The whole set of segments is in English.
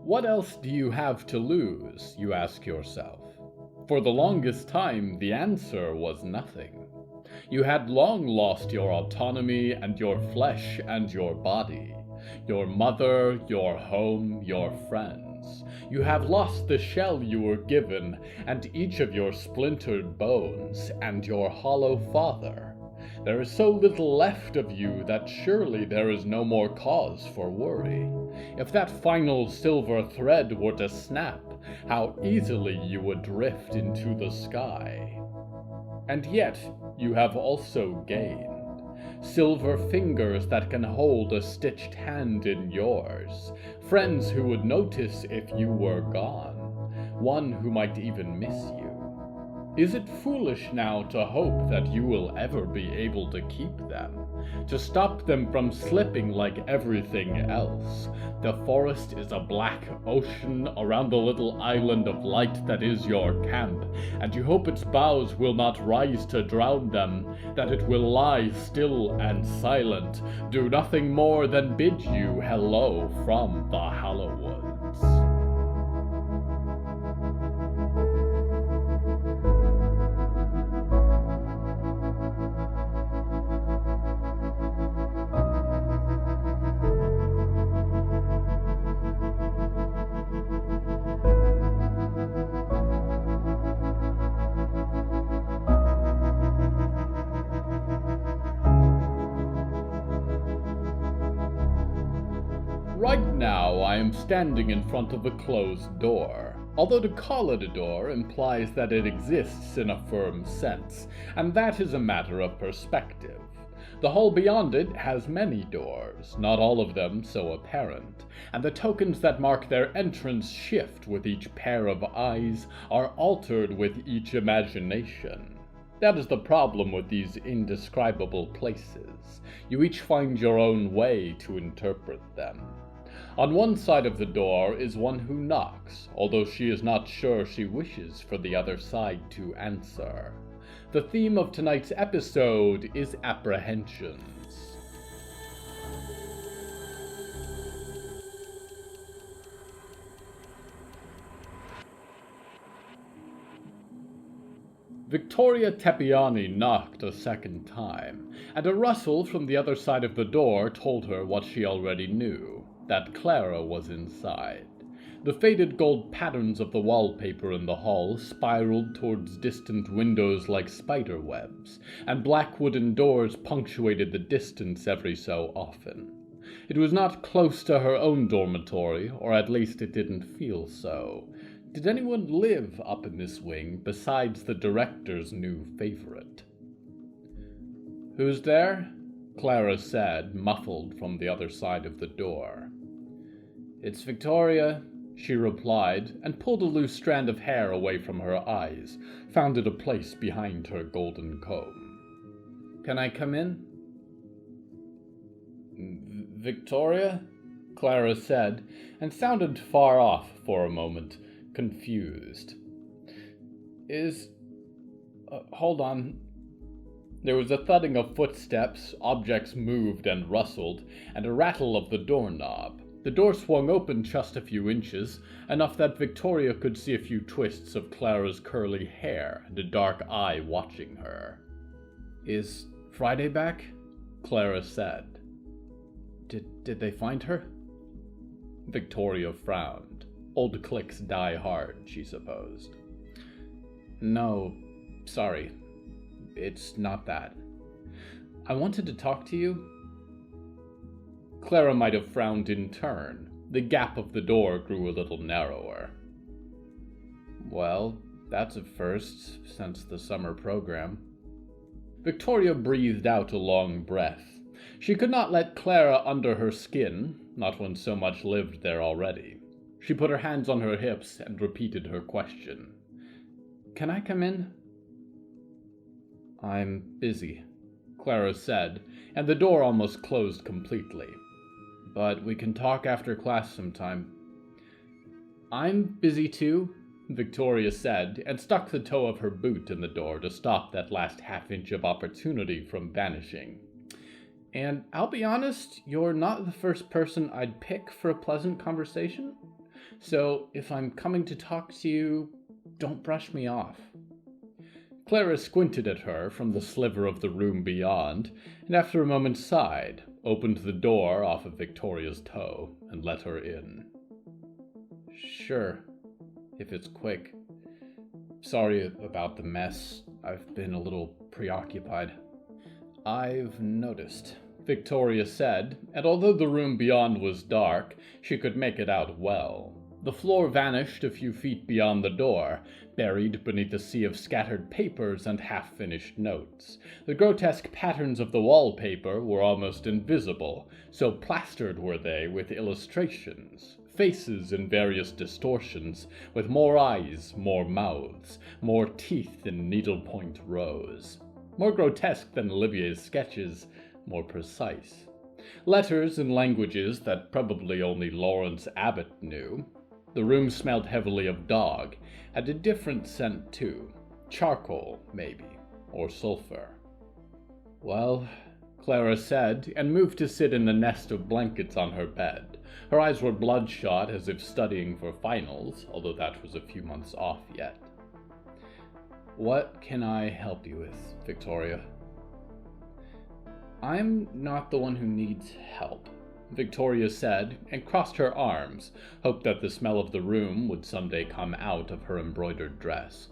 What else do you have to lose, you ask yourself? For the longest time, the answer was nothing. You had long lost your autonomy and your flesh and your body, your mother, your home, your friends. You have lost the shell you were given, and each of your splintered bones, and your hollow father. There is so little left of you that surely there is no more cause for worry. If that final silver thread were to snap, how easily you would drift into the sky. And yet, you have also gained silver fingers that can hold a stitched hand in yours, friends who would notice if you were gone, one who might even miss you. Is it foolish now to hope that you will ever be able to keep them, to stop them from slipping like everything else? The forest is a black ocean around the little island of light that is your camp, and you hope its boughs will not rise to drown them, that it will lie still and silent, do nothing more than bid you hello from the Hallowoods. Right now, I am standing in front of a closed door, although to call it a door implies that it exists in a firm sense, and that is a matter of perspective. The hall beyond it has many doors, not all of them so apparent, and the tokens that mark their entrance shift with each pair of eyes, are altered with each imagination. That is the problem with these indescribable places. You each find your own way to interpret them. On one side of the door is one who knocks, although she is not sure she wishes for the other side to answer. The theme of tonight's episode is Apprehensions. Victoria Tepiani knocked a second time, and a rustle from the other side of the door told her what she already knew. That Clara was inside. The faded gold patterns of the wallpaper in the hall spiraled towards distant windows like spider webs, and black wooden doors punctuated the distance every so often. It was not close to her own dormitory, or at least it didn't feel so. Did anyone live up in this wing besides the director's new favorite? "Who's there?" Clara said, muffled from the other side of the door. "It's Victoria," she replied, and pulled a loose strand of hair away from her eyes, found it a place behind her golden comb. "Can I come in?" "Victoria?" Clara said, and sounded far off for a moment, confused. Hold on." There was a thudding of footsteps, objects moved and rustled, and a rattle of the doorknob. The door swung open just a few inches, enough that Victoria could see a few twists of Clara's curly hair and a dark eye watching her. "Is Friday back?" Clara said. Did they find her?" Victoria frowned. Old clicks die hard, she supposed. "No, sorry. It's not that. I wanted to talk to you." Clara might have frowned in turn. The gap of the door grew a little narrower. "Well, that's a first since the summer program." Victoria breathed out a long breath. She could not let Clara under her skin, not when so much lived there already. She put her hands on her hips and repeated her question. "Can I come in?" "I'm busy," Clara said, and the door almost closed completely. "But we can talk after class sometime." "I'm busy too," Victoria said, and stuck the toe of her boot in the door to stop that last half-inch of opportunity from vanishing. "And I'll be honest, you're not the first person I'd pick for a pleasant conversation. So if I'm coming to talk to you, don't brush me off." Clara squinted at her from the sliver of the room beyond, and after a moment sighed, opened the door off of Victoria's toe, and let her in. "Sure, if it's quick. Sorry about the mess. I've been a little preoccupied." "I've noticed," Victoria said, and although the room beyond was dark, she could make it out well. The floor vanished a few feet beyond the door, buried beneath a sea of scattered papers and half-finished notes. The grotesque patterns of the wallpaper were almost invisible, so plastered were they with illustrations. Faces in various distortions, with more eyes, more mouths, more teeth in needlepoint rows. More grotesque than Olivier's sketches, more precise. Letters in languages that probably only Lawrence Abbott knew. The room smelled heavily of dog, had a different scent too. Charcoal, maybe, or sulfur. "Well," Clara said, and moved to sit in the nest of blankets on her bed. Her eyes were bloodshot, as if studying for finals, although that was a few months off yet. "What can I help you with, Victoria?" "I'm not the one who needs help," Victoria said, and crossed her arms, hoped that the smell of the room would someday come out of her embroidered dress.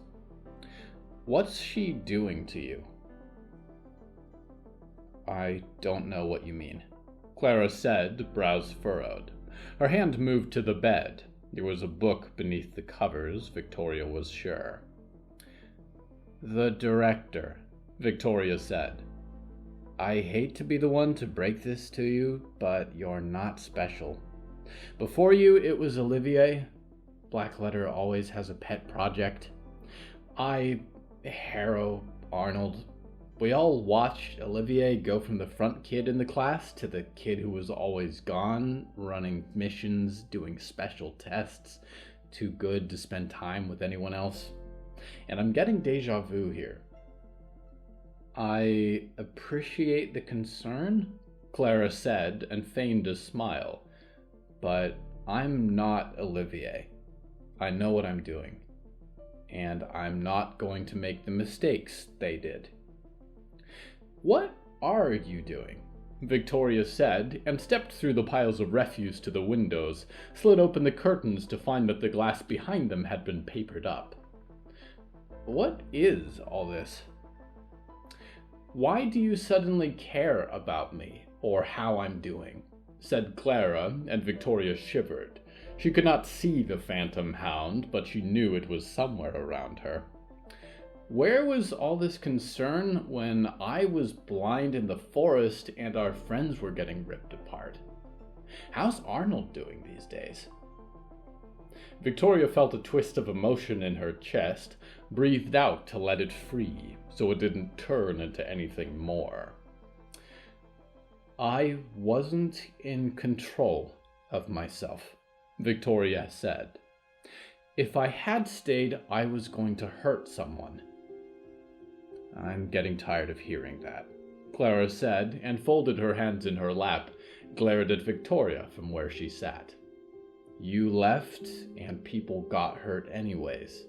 "What's she doing to you?" "I don't know what you mean," Clara said, brows furrowed. Her hand moved to the bed. There was a book beneath the covers, Victoria was sure. "The director," Victoria said. "I hate to be the one to break this to you, but you're not special. Before you, it was Olivier. Blackletter always has a pet project. Harrow, Arnold. We all watched Olivier go from the front kid in the class to the kid who was always gone, running missions, doing special tests, too good to spend time with anyone else. And I'm getting deja vu here." "I appreciate the concern," Clara said, and feigned a smile. "But I'm not Olivier. I know what I'm doing. And I'm not going to make the mistakes they did." "What are you doing?" Victoria said, and stepped through the piles of refuse to the windows, slid open the curtains to find that the glass behind them had been papered up. "What is all this? Why do you suddenly care about me, or how I'm doing?" said Clara, and Victoria shivered. She could not see the phantom hound, but she knew it was somewhere around her. "Where was all this concern when I was blind in the forest and our friends were getting ripped apart? How's Arnold doing these days?" Victoria felt a twist of emotion in her chest, breathed out to let it free, so it didn't turn into anything more. "I wasn't in control of myself," Victoria said. "If I had stayed, I was going to hurt someone." "I'm getting tired of hearing that," Clara said, and folded her hands in her lap, glared at Victoria from where she sat. "You left, and people got hurt anyways.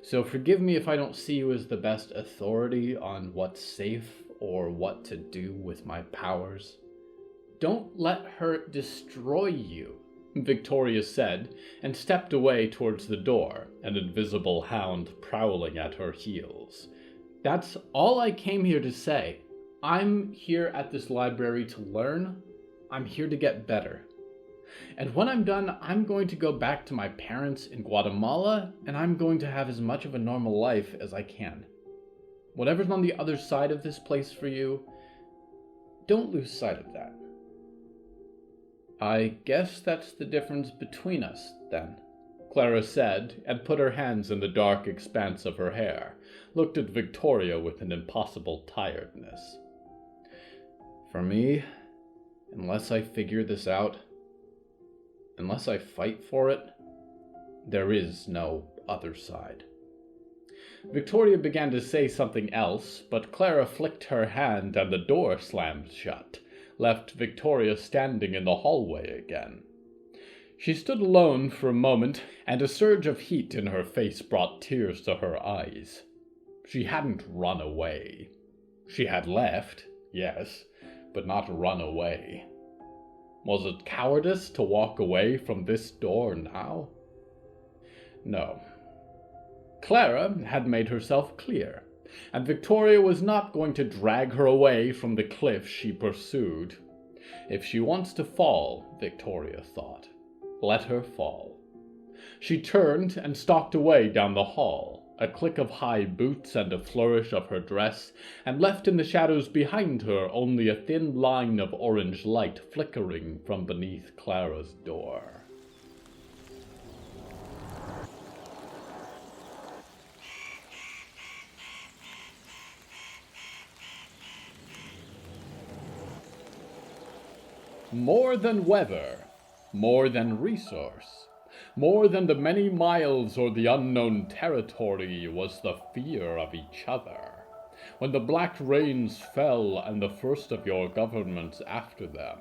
So forgive me if I don't see you as the best authority on what's safe or what to do with my powers." "Don't let her destroy you," Victoria said, and stepped away towards the door, an invisible hound prowling at her heels. "That's all I came here to say. I'm here at this library to learn. I'm here to get better. And when I'm done, I'm going to go back to my parents in Guatemala, and I'm going to have as much of a normal life as I can. Whatever's on the other side of this place for you, don't lose sight of that." "I guess that's the difference between us, then," Clara said, and put her hands in the dark expanse of her hair, looked at Victoria with an impossible tiredness. "For me, unless I figure this out, unless I fight for it, there is no other side." Victoria began to say something else, but Clara flicked her hand and the door slammed shut, left Victoria standing in the hallway again. She stood alone for a moment, and a surge of heat in her face brought tears to her eyes. She hadn't run away. She had left, yes, but not run away. Was it cowardice to walk away from this door now? No. Clara had made herself clear, and Victoria was not going to drag her away from the cliff she pursued. If she wants to fall, Victoria thought, let her fall. She turned and stalked away down the hall, a click of high boots and a flourish of her dress, and left in the shadows behind her only a thin line of orange light flickering from beneath Clara's door. More than weather, more than resource, more than the many miles or the unknown territory was the fear of each other. When the black rains fell and the first of your governments after them,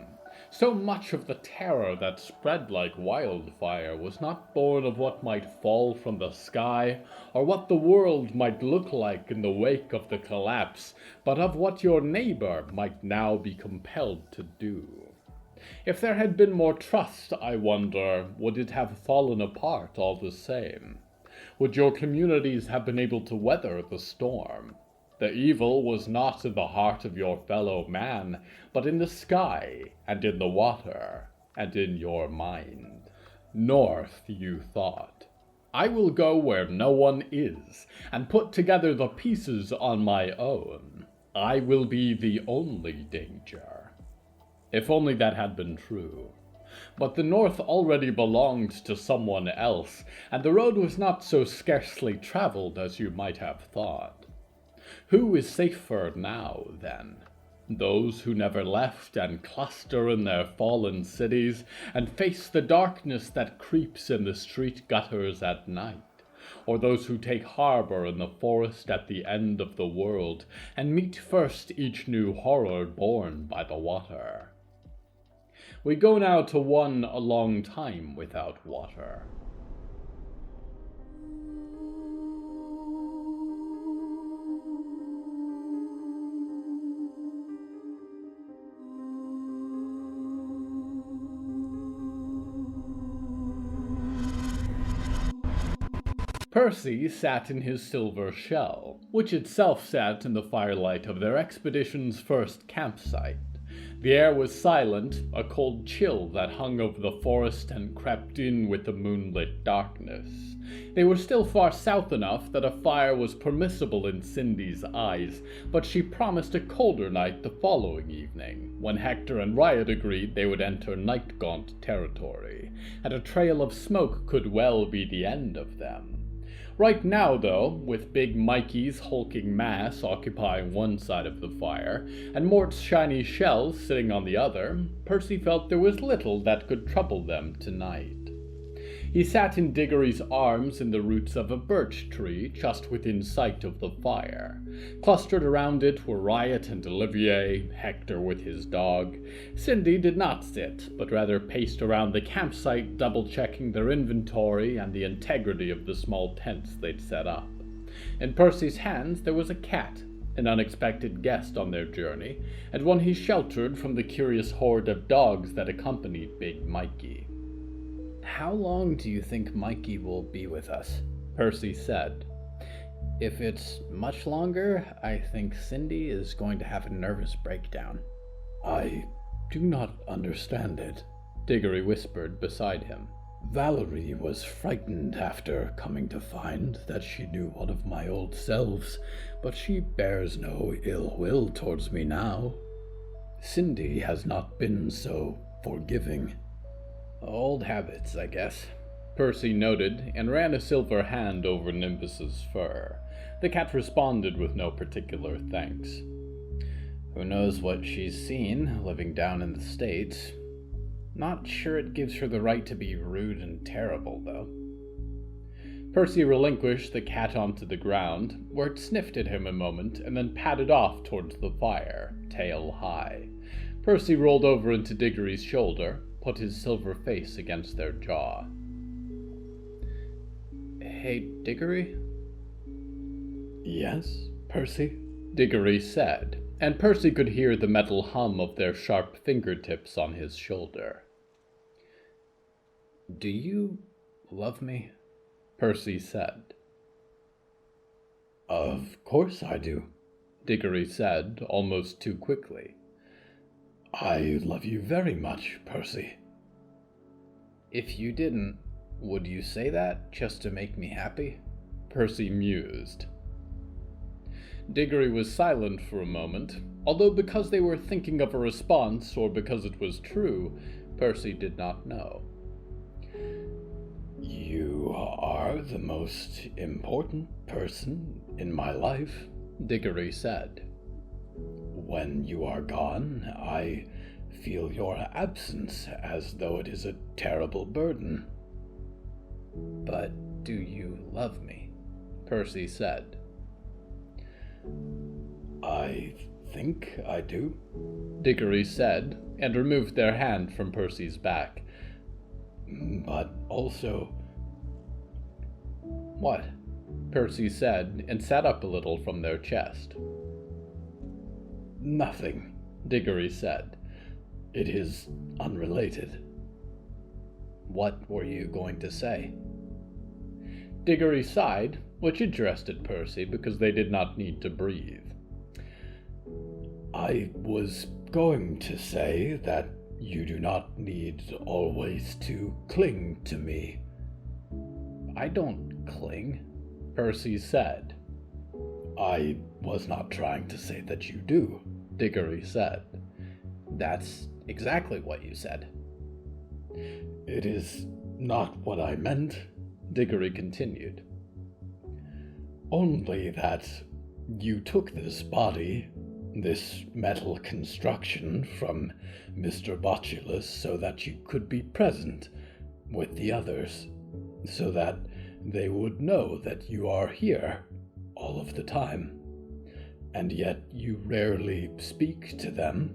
so much of the terror that spread like wildfire was not born of what might fall from the sky or what the world might look like in the wake of the collapse, but of what your neighbor might now be compelled to do. If there had been more trust, I wonder, would it have fallen apart all the same? Would your communities have been able to weather the storm? The evil was not in the heart of your fellow man, but in the sky, and in the water, and in your mind. North, you thought. I will go where no one is, and put together the pieces on my own. I will be the only danger. If only that had been true. But the North already belonged to someone else, and the road was not so scarcely traveled as you might have thought. Who is safer now, then? Those who never left and cluster in their fallen cities and face the darkness that creeps in the street gutters at night? Or those who take harbor in the forest at the end of the world and meet first each new horror born by the water? We go now to one a long time without water. Percy sat in his silver shell, which itself sat in the firelight of their expedition's first campsite. The air was silent, a cold chill that hung over the forest and crept in with the moonlit darkness. They were still far south enough that a fire was permissible in Cindy's eyes, but she promised a colder night the following evening, when Hector and Riot agreed they would enter Nightgaunt territory, and a trail of smoke could well be the end of them. Right now, though, with big Mikey's hulking mass occupying one side of the fire, and Mort's shiny shells sitting on the other, Percy felt there was little that could trouble them tonight. He sat in Diggory's arms in the roots of a birch tree just within sight of the fire. Clustered around it were Riot and Olivier, Hector with his dog. Cindy did not sit, but rather paced around the campsite, double-checking their inventory and the integrity of the small tents they'd set up. In Percy's hands there was a cat, an unexpected guest on their journey, and one he sheltered from the curious horde of dogs that accompanied Big Mikey. "How long do you think Mikey will be with us?" Percy said. "If it's much longer, I think Cindy is going to have a nervous breakdown." "I do not understand it," Diggory whispered beside him. "Valerie was frightened after coming to find that she knew one of my old selves, but she bears no ill will towards me now. Cindy has not been so forgiving." "Old habits, I guess," Percy noted, and ran a silver hand over Nimbus's fur. The cat responded with no particular thanks. "Who knows what she's seen, living down in the States. Not sure it gives her the right to be rude and terrible, though." Percy relinquished the cat onto the ground, where it sniffed at him a moment and then padded off towards the fire, tail high. Percy rolled over into Diggory's shoulder, put his silver face against their jaw. Hey, Diggory? Yes, Percy? Diggory said, and Percy could hear the metal hum of their sharp fingertips on his shoulder. Do you love me? Percy said. Of course I do, Diggory said, almost too quickly. I love you very much, Percy. If you didn't, would you say that just to make me happy? Percy mused. Diggory was silent for a moment, although because they were thinking of a response or because it was true, Percy did not know. You are the most important person in my life, Diggory said. When you are gone, I feel your absence as though it is a terrible burden. But do you love me? Percy said. I think I do, Diggory said, and removed their hand from Percy's back. But also... What? Percy said, and sat up a little from their chest. Nothing, Diggory said. It is unrelated. What were you going to say? Diggory sighed, which interested Percy because they did not need to breathe. I was going to say that you do not need always to cling to me. I don't cling, Percy said. I was not trying to say that you do, Diggory said. That's exactly what you said. It is not what I meant, Diggory continued. Only that you took this body, this metal construction, from Mr. Botulus so that you could be present with the others, so that they would know that you are here all of the time. And yet you rarely speak to them.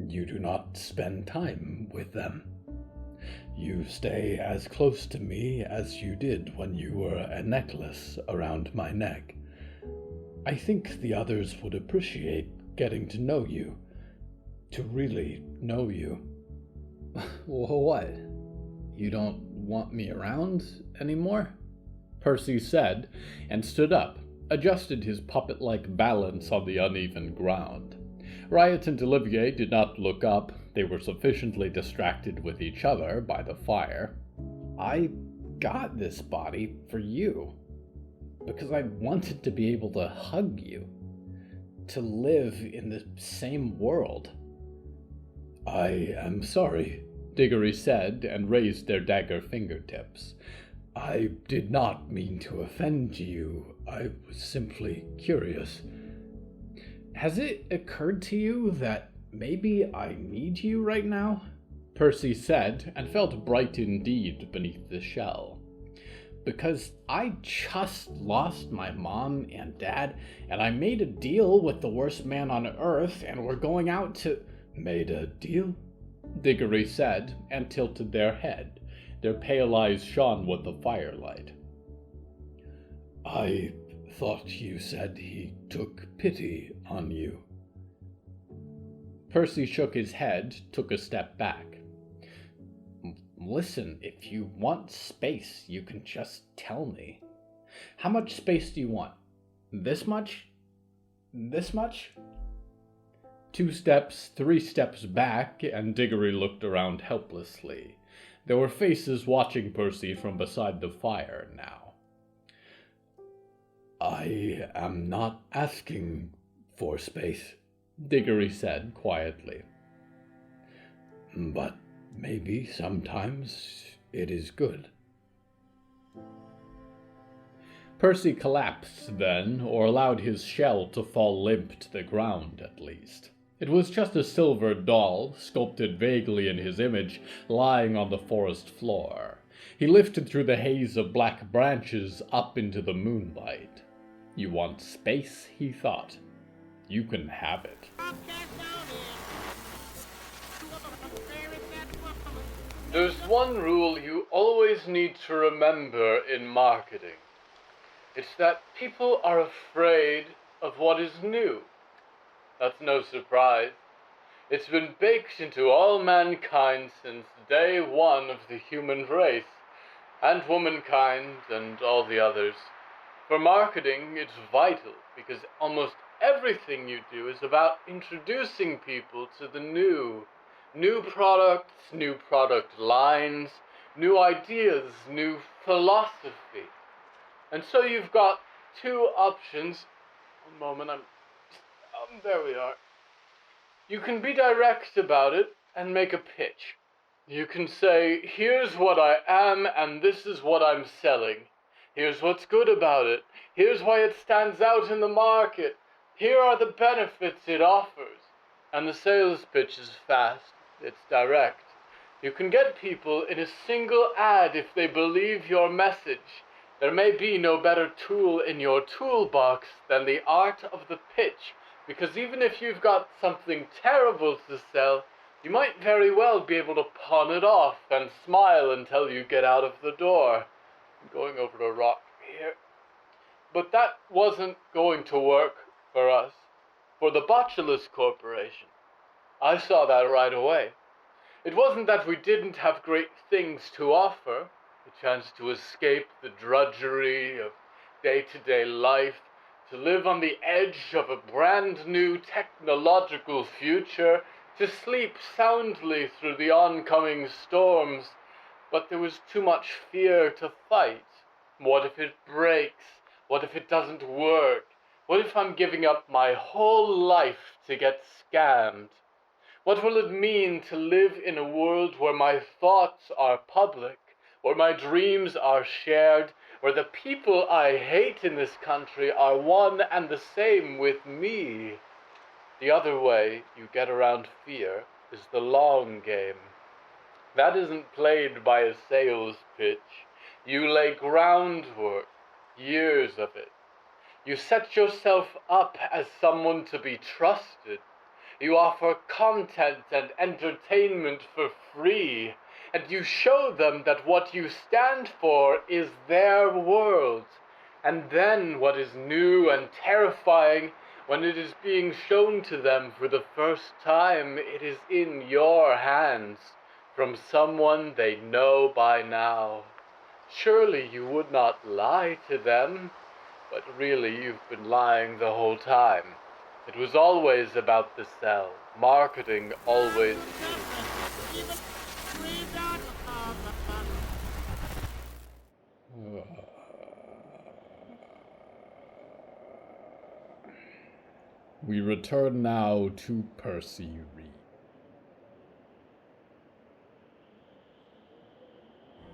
You do not spend time with them. You stay as close to me as you did when you were a necklace around my neck. I think the others would appreciate getting to know you, to really know you. What? You don't want me around anymore? Percy said, and stood up, adjusted his puppet-like balance on the uneven ground. Riot and Olivier did not look up. They were sufficiently distracted with each other by the fire. I got this body for you, because I wanted to be able to hug you, to live in the same world. I am sorry, Diggory said, and raised their dagger fingertips. I did not mean to offend you. I was simply curious. Has it occurred to you that maybe I need you right now? Percy said, and felt bright indeed beneath the shell. Because I just lost my mom and dad, and I made a deal with the worst man on earth, and we're going out to... Made a deal? Diggory said, and tilted their head. Their pale eyes shone with the firelight. I thought you said he took pity on you. Percy shook his head, took a step back. Listen, if you want space, you can just tell me. How much space do you want? This much? This much? 2 steps, 3 steps back, and Diggory looked around helplessly. There were faces watching Percy from beside the fire now. I am not asking for space, Diggory said quietly. But maybe sometimes it is good. Percy collapsed then, or allowed his shell to fall limp to the ground at least. It was just a silver doll, sculpted vaguely in his image, lying on the forest floor. He lifted through the haze of black branches up into the moonlight. You want space, he thought. You can have it. There's one rule you always need to remember in marketing. It's that people are afraid of what is new. That's no surprise. It's been baked into all mankind since day one of the human race, and womankind and all the others. For marketing, it's vital because almost everything you do is about introducing people to the new. New products, new product lines, new ideas, new philosophy. And so you've got two options. One moment, there we are. You can be direct about it and make a pitch. You can say, here's what I am and this is what I'm selling. Here's what's good about it. Here's why it stands out in the market. Here are the benefits it offers. And the sales pitch is fast. It's direct. You can get people in a single ad if they believe your message. There may be no better tool in your toolbox than the art of the pitch, because even if you've got something terrible to sell, you might very well be able to pawn it off and smile until you get out of the door. I'm going over to rock here. But that wasn't going to work for us, for the Botulus Corporation. I saw that right away. It wasn't that we didn't have great things to offer, the chance to escape the drudgery of day-to-day life, to live on the edge of a brand new technological future, to sleep soundly through the oncoming storms, but there was too much fear to fight. What if it breaks? What if it doesn't work? What if I'm giving up my whole life to get scammed? What will it mean to live in a world where my thoughts are public, where my dreams are shared, where the people I hate in this country are one and the same with me? The other way you get around fear is the long game. That isn't played by a sales pitch. You lay groundwork, years of it. You set yourself up as someone to be trusted. You offer content and entertainment for free, and you show them that what you stand for is their world. And then what is new and terrifying, when it is being shown to them for the first time, it is in your hands, from someone they know by now. Surely you would not lie to them, but really you've been lying the whole time. It was always about the sell. Marketing always is. We return now to Percy Reed.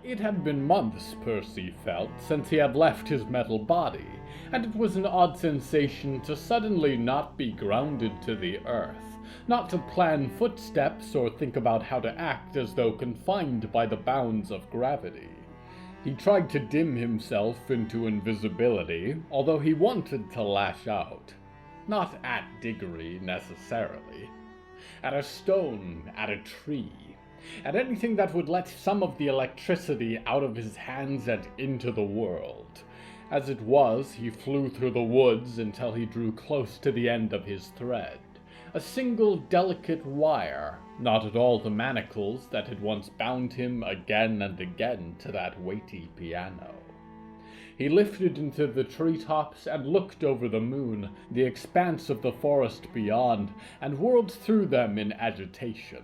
It had been months, Percy felt, since he had left his metal body, and it was an odd sensation to suddenly not be grounded to the earth, not to plan footsteps or think about how to act as though confined by the bounds of gravity. He tried to dim himself into invisibility, although he wanted to lash out. Not at Diggory, necessarily. At a stone, at a tree. At anything that would let some of the electricity out of his hands and into the world. As it was, he flew through the woods until he drew close to the end of his thread. A single delicate wire, not at all the manacles that had once bound him again and again to that weighty piano. He lifted into the treetops and looked over the moon, the expanse of the forest beyond, and whirled through them in agitation.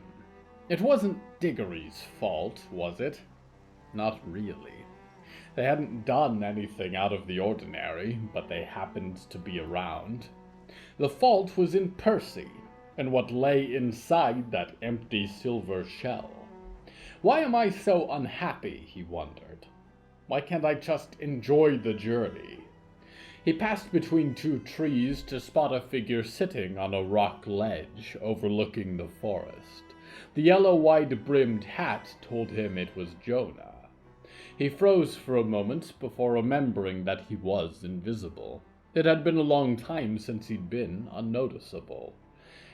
It wasn't Diggory's fault, was it? Not really. They hadn't done anything out of the ordinary, but they happened to be around. The fault was in Percy, and what lay inside that empty silver shell. Why am I so unhappy, he wondered. Why can't I just enjoy the journey? He passed between two trees to spot a figure sitting on a rock ledge overlooking the forest. The yellow wide-brimmed hat told him it was Jonah. He froze for a moment before remembering that he was invisible. It had been a long time since he'd been unnoticeable.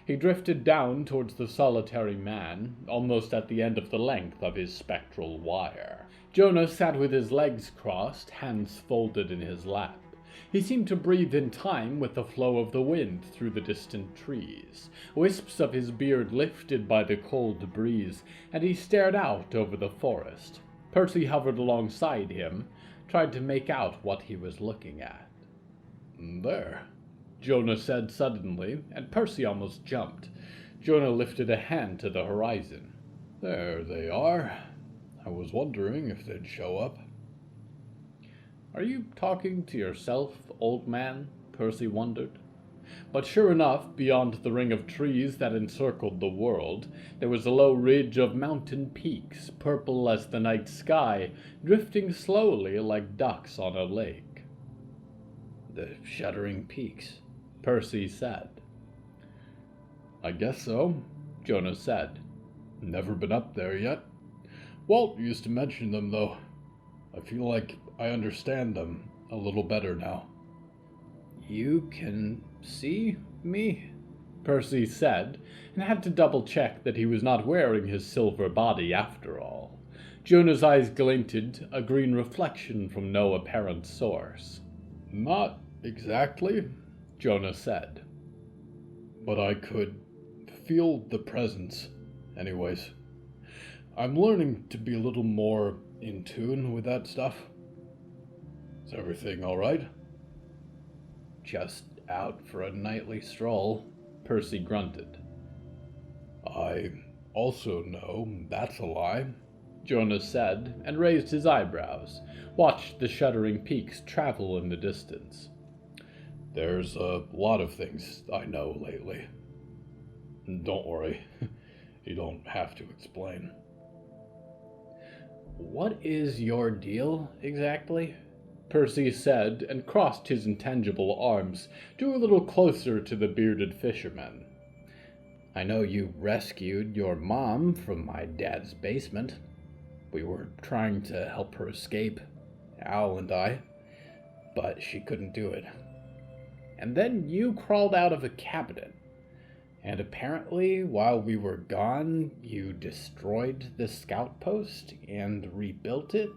He drifted down towards the solitary man, almost at the end of the length of his spectral wire. Jonah sat with his legs crossed, hands folded in his lap. He seemed to breathe in time with the flow of the wind through the distant trees. Wisps of his beard lifted by the cold breeze, and he stared out over the forest. Percy hovered alongside him, tried to make out what he was looking at. "There," Jonah said suddenly, and Percy almost jumped. Jonah lifted a hand to the horizon. "There they are. I was wondering if they'd show up." "Are you talking to yourself, old man?" Percy wondered. But sure enough, beyond the ring of trees that encircled the world, there was a low ridge of mountain peaks, purple as the night sky, drifting slowly like ducks on a lake. "The Shuddering Peaks," Percy said. "I guess so," Jonah said. "Never been up there yet. Walt used to mention them, though. I feel like I understand them a little better now." "You can see me?" Percy said, and had to double-check that he was not wearing his silver body after all. Jonah's eyes glinted, a green reflection from no apparent source. "Not exactly," Jonah said. "But I could feel the presence, anyways. I'm learning to be a little more in tune with that stuff. Is everything all right?" "Just out for a nightly stroll," Percy grunted. "I also know that's a lie," Jonah said, and raised his eyebrows, watched the shuddering peaks travel in the distance. "There's a lot of things I know lately. Don't worry, you don't have to explain." "What is your deal, exactly?" Percy said, and crossed his intangible arms, drew a little closer to the bearded fisherman. "I know you rescued your mom from my dad's basement. We were trying to help her escape, Al and I, but she couldn't do it. And then you crawled out of a cabinet. And apparently, while we were gone, you destroyed the scout post and rebuilt it."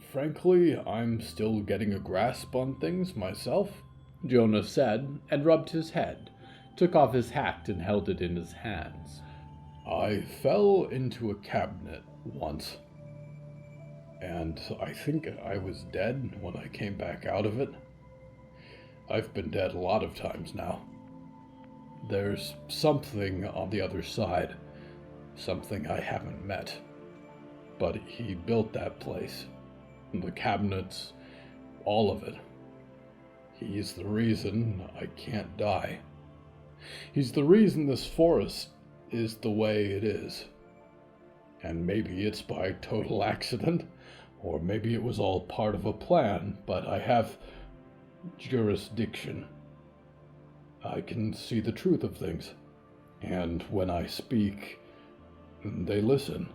"Frankly, I'm still getting a grasp on things myself," Jonah said, and rubbed his head, took off his hat and held it in his hands. "I fell into a cabinet once, and I think I was dead when I came back out of it. I've been dead a lot of times now. There's something on the other side, something I haven't met. But he built that place. The cabinets, all of it. He's the reason I can't die. He's the reason this forest is the way it is. And maybe it's by total accident, or maybe it was all part of a plan, but I have jurisdiction. I can see the truth of things, and when I speak, they listen."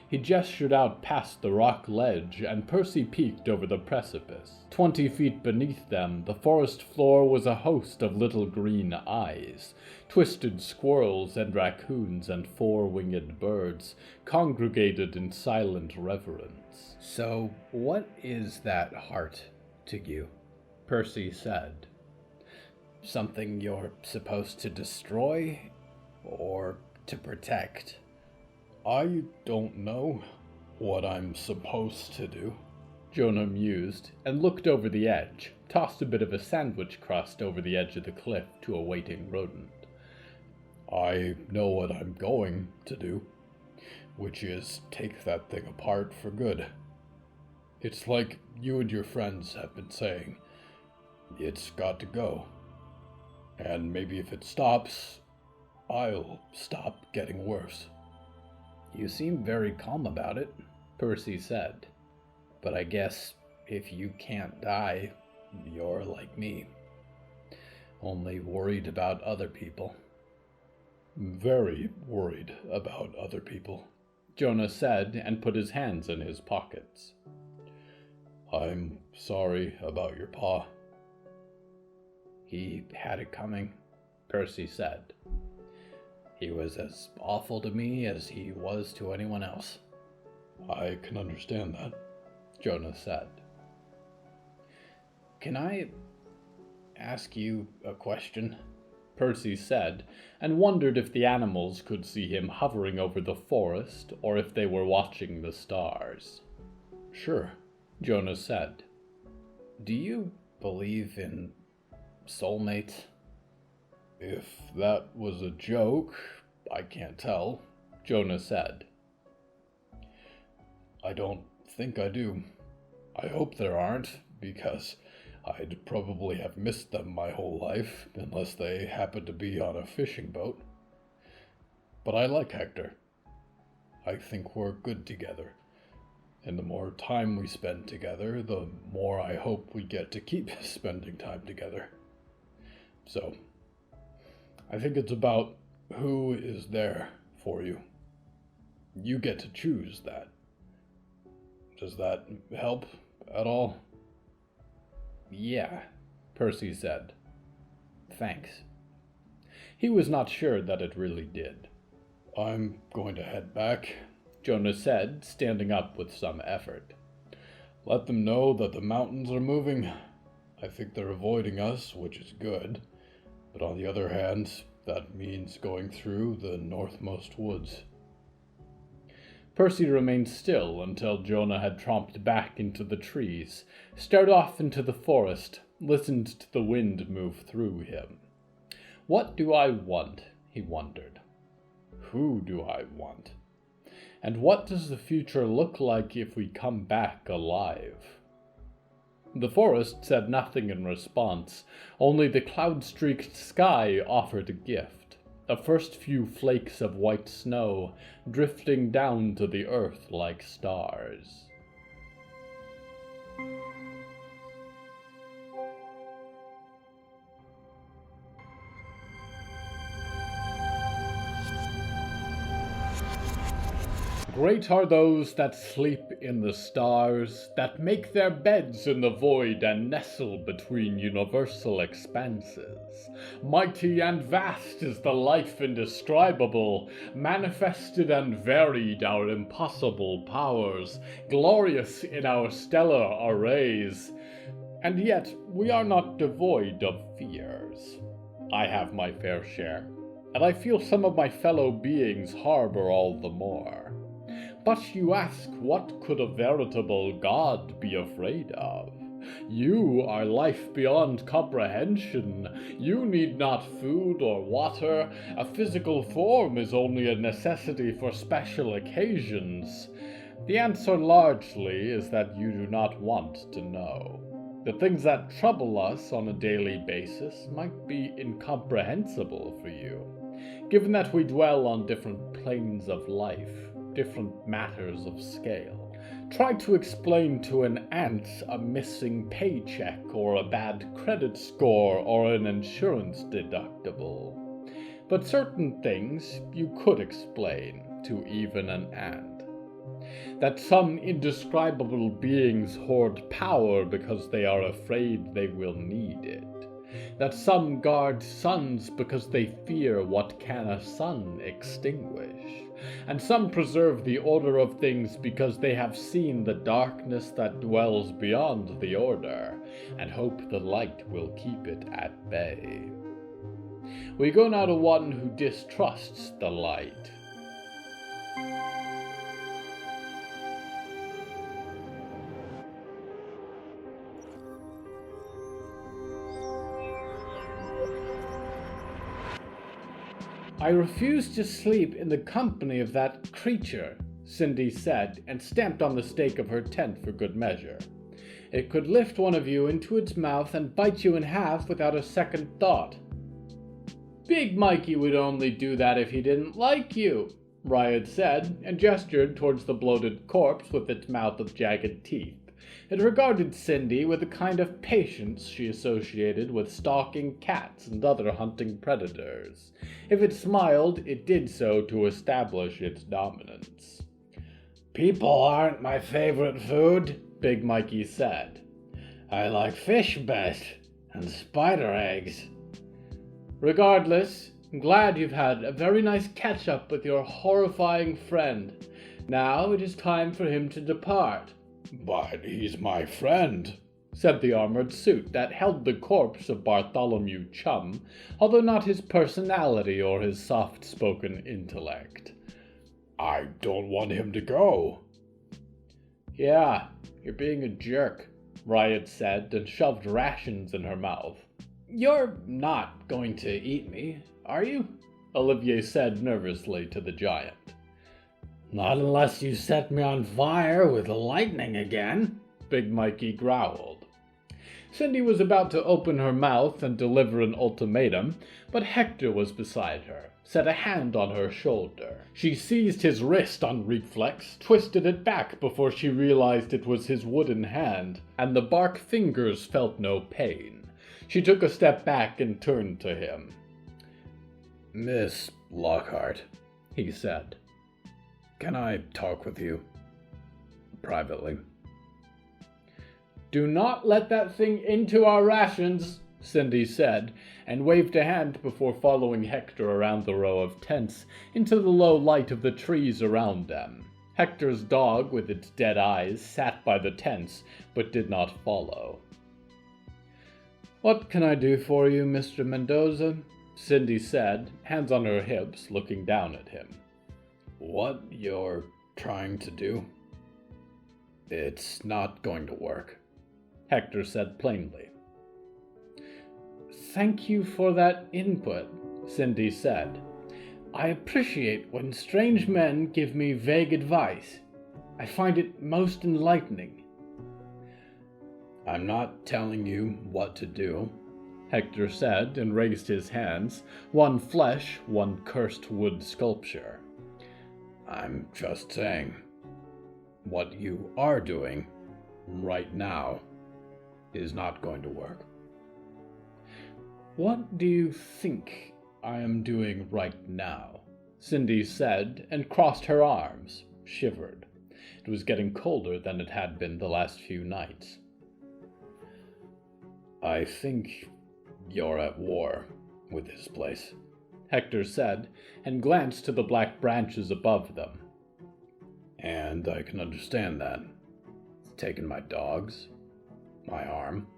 He gestured out past the rock ledge, and Percy peeked over the precipice. 20 feet beneath them, the forest floor was a host of little green eyes. Twisted squirrels and raccoons and 4-winged birds congregated in silent reverence. "So, what is that heart to you?" Percy said. "Something you're supposed to destroy, or to protect?" "I don't know what I'm supposed to do," Jonah mused, and looked over the edge, tossed a bit of a sandwich crust over the edge of the cliff to a waiting rodent. "I know what I'm going to do, which is take that thing apart for good. It's like you and your friends have been saying. It's got to go. And maybe if it stops, I'll stop getting worse." "You seem very calm about it," Percy said. "But I guess if you can't die, you're like me. Only worried about other people." "Very worried about other people," Jonah said, and put his hands in his pockets. "I'm sorry about your pa." "He had it coming," Percy said. He was as awful to me as he was to anyone else. I can understand that, Jonah said. Can I ask you a question? Percy said, and wondered if the animals could see him hovering over the forest or if they were watching the stars. Sure, Jonah said. Do you believe in soulmates? If that was a joke, I can't tell, Jonah said. I don't think I do. I hope there aren't, because I'd probably have missed them my whole life, unless they happened to be on a fishing boat. But I like Hector. I think we're good together. And the more time we spend together, the more I hope we get to keep spending time together. So, I think it's about who is there for you. You get to choose that. Does that help at all? Yeah, Percy said. Thanks. He was not sure that it really did. I'm going to head back, Jonah said, standing up with some effort. Let them know that the mountains are moving. I think they're avoiding us, which is good. But on the other hand, that means going through the northmost woods. Percy remained still until Jonah had tromped back into the trees, stared off into the forest, listened to the wind move through him. What do I want? He wondered. Who do I want? And what does the future look like if we come back alive? The forest said nothing in response, only the cloud-streaked sky offered a gift, the first few flakes of white snow drifting down to the earth like stars. Great are those that sleep in the stars, that make their beds in the void and nestle between universal expanses. Mighty and vast is the life indescribable, manifested and varied our impossible powers, glorious in our stellar arrays. And yet we are not devoid of fears. I have my fair share, and I feel some of my fellow beings harbor all the more. But you ask, what could a veritable god be afraid of? You are life beyond comprehension. You need not food or water. A physical form is only a necessity for special occasions. The answer largely is that you do not want to know. The things that trouble us on a daily basis might be incomprehensible for you, given that we dwell on different planes of life, different matters of scale. Try to explain to an ant a missing paycheck or a bad credit score or an insurance deductible. But certain things you could explain to even an ant. That some indescribable beings hoard power because they are afraid they will need it. That some guard suns because they fear what can a sun extinguish. And some preserve the order of things because they have seen the darkness that dwells beyond the order, and hope the light will keep it at bay. We go now to one who distrusts the light. I refuse to sleep in the company of that creature, Cindy said, and stamped on the stake of her tent for good measure. It could lift one of you into its mouth and bite you in half without a second thought. Big Mikey would only do that if he didn't like you, Riot said, and gestured towards the bloated corpse with its mouth of jagged teeth. It regarded Cindy with a kind of patience she associated with stalking cats and other hunting predators. If it smiled, it did so to establish its dominance. People aren't my favorite food, Big Mikey said. I like fish best, and spider eggs. Regardless, I'm glad you've had a very nice catch-up with your horrifying friend. Now it is time for him to depart." "But he's my friend," said the armored suit that held the corpse of Bartholomew Chum, although not his personality or his soft-spoken intellect. "I don't want him to go." "Yeah, you're being a jerk," Riot said and shoved rations in her mouth. "You're not going to eat me, are you?" Olivier said nervously to the giant. "Not unless you set me on fire with lightning again," Big Mikey growled. Cindy was about to open her mouth and deliver an ultimatum, but Hector was beside her, set a hand on her shoulder. She seized his wrist on reflex, twisted it back before she realized it was his wooden hand, and the bark fingers felt no pain. She took a step back and turned to him. "Miss Lockhart," he said, "can I talk with you privately?" "Do not let that thing into our rations," Cindy said, and waved a hand before following Hector around the row of tents into the low light of the trees around them. Hector's dog, with its dead eyes, sat by the tents, but did not follow. "What can I do for you, Mr. Mendoza?" Cindy said, hands on her hips, looking down at him. "What you're trying to do, it's not going to work," Hector said plainly. "Thank you for that input," Cindy said. "I appreciate when strange men give me vague advice. I find it most enlightening." "I'm not telling you what to do," Hector said and raised his hands, one flesh, one cursed wood sculpture. "I'm just saying, what you are doing right now is not going to work." "What do you think I am doing right now?" Cindy said, and crossed her arms, shivered. It was getting colder than it had been the last few nights. "I think you're at war with this place," Hector said, and glanced to the black branches above them. "And I can understand that. It's taken my dogs, my arm.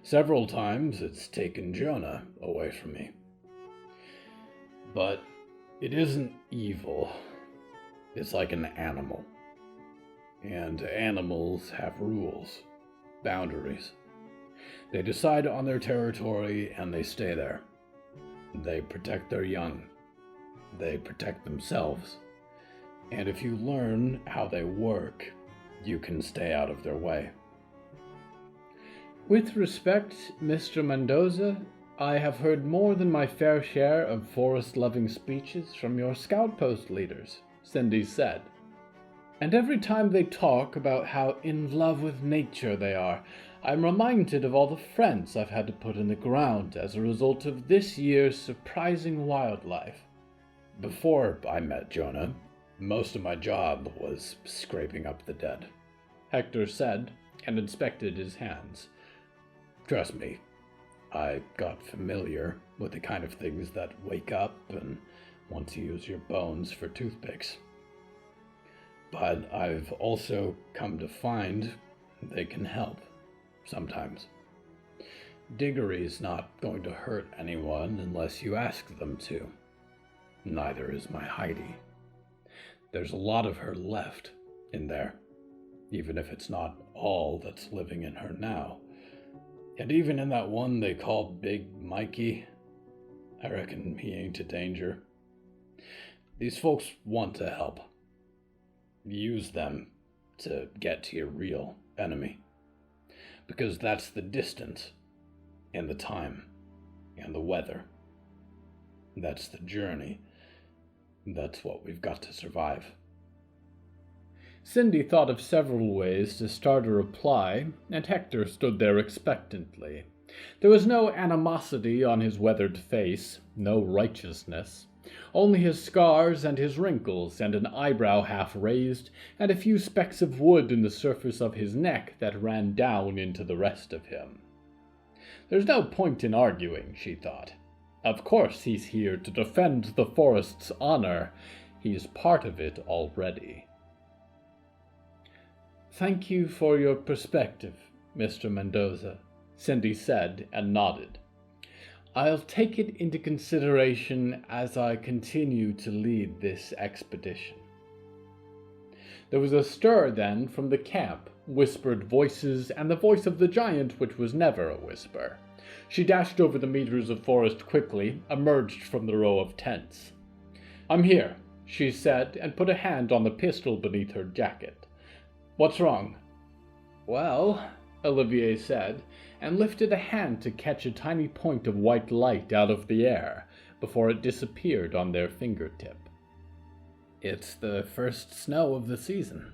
Several times it's taken Jonah away from me. But it isn't evil. It's like an animal. And animals have rules, boundaries. They decide on their territory and they stay there. They protect their young. They protect themselves. And if you learn how they work, you can stay out of their way." "With respect, Mr. Mendoza, I have heard more than my fair share of forest-loving speeches from your scout post leaders," Cindy said. "And every time they talk about how in love with nature they are, I'm reminded of all the friends I've had to put in the ground as a result of this year's surprising wildlife." "Before I met Jonah, most of my job was scraping up the dead," Hector said, and inspected his hands. "Trust me, I got familiar with the kind of things that wake up and want to use your bones for toothpicks. But I've also come to find they can help, sometimes. Diggory's not going to hurt anyone unless you ask them to. Neither is my Heidi. There's a lot of her left in there, even if it's not all that's living in her now. And even in that one they call Big Mikey, I reckon he ain't a danger. These folks want to help. Use them to get to your real enemy. Because that's the distance, and the time, and the weather. That's the journey. That's what we've got to survive." Cindy thought of several ways to start a reply, and Hector stood there expectantly. There was no animosity on his weathered face, no righteousness. Only his scars and his wrinkles, and an eyebrow half raised, and a few specks of wood in the surface of his neck that ran down into the rest of him. There's no point in arguing, she thought. Of course he's here to defend the forest's honor. He's part of it already. Thank you for your perspective, Mr. Mendoza, Cindy said and nodded. I'll take it into consideration as I continue to lead this expedition. There was a stir then from the camp, whispered voices, and the voice of the giant, which was never a whisper. She dashed over the meters of forest quickly, emerged from the row of tents. I'm here, she said, and put a hand on the pistol beneath her jacket. What's wrong? Well, Olivier said, and lifted a hand to catch a tiny point of white light out of the air before it disappeared on their fingertip. It's the first snow of the season.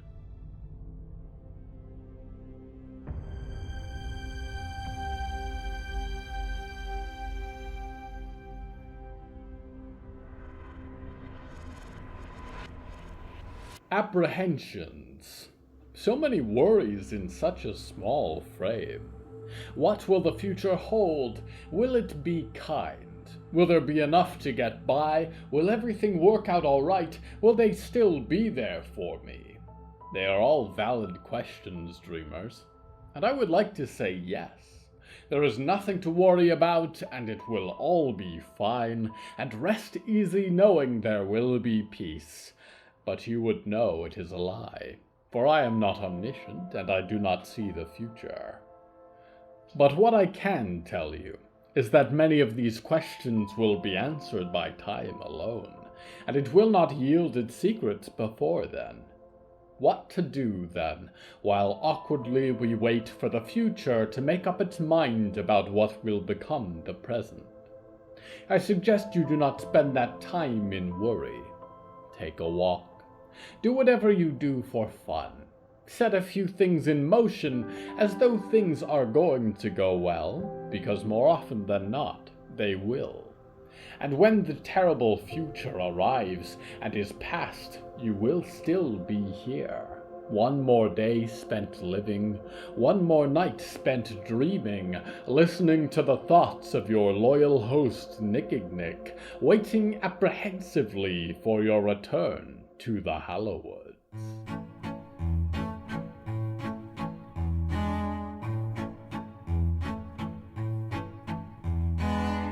Apprehensions. So many worries in such a small frame. What will the future hold? Will it be kind? Will there be enough to get by? Will everything work out all right? Will they still be there for me? They are all valid questions, dreamers, and I would like to say yes. There is nothing to worry about, and it will all be fine, and rest easy knowing there will be peace. But you would know it is a lie, for I am not omniscient, and I do not see the future. But what I can tell you is that many of these questions will be answered by time alone, and it will not yield its secrets before then. What to do, then, while awkwardly we wait for the future to make up its mind about what will become the present? I suggest you do not spend that time in worry. Take a walk. Do whatever you do for fun. Set a few things in motion as though things are going to go well, because more often than not, they will. And when the terrible future arrives and is past, you will still be here. One more day spent living, one more night spent dreaming, listening to the thoughts of your loyal host Nickignick, waiting apprehensively for your return to the Hallowoods.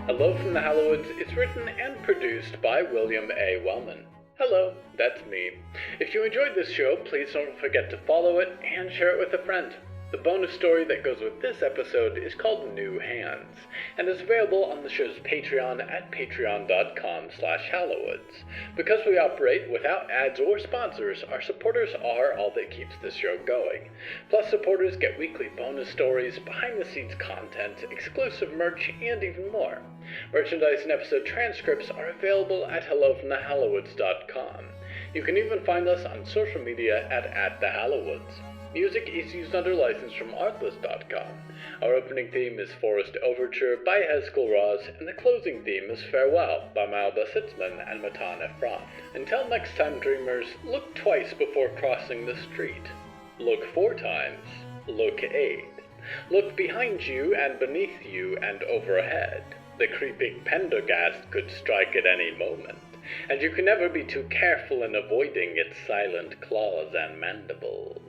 Hello from the Hallowoods is written and produced by William A. Wellman. Hello, that's me. If you enjoyed this show, please don't forget to follow it and share it with a friend. The bonus story that goes with this episode is called New Hands, and is available on the show's Patreon at patreon.com/Hallowoods. Because we operate without ads or sponsors, our supporters are all that keeps this show going. Plus, supporters get weekly bonus stories, behind-the-scenes content, exclusive merch, and even more. Merchandise and episode transcripts are available at hellofromthehallowoods.com. You can even find us on social media at the Hallowoods. Music is used under license from Artlist.com. Our opening theme is Forest Overture by Yehezkel Raz, and the closing theme is Farewell by Belsitzman and Matan Ephrat. Until next time, dreamers, look twice before crossing the street. Look 4 times. Look 8. Look behind you and beneath you and overhead. The creeping Pendergast could strike at any moment, and you can never be too careful in avoiding its silent claws and mandibles.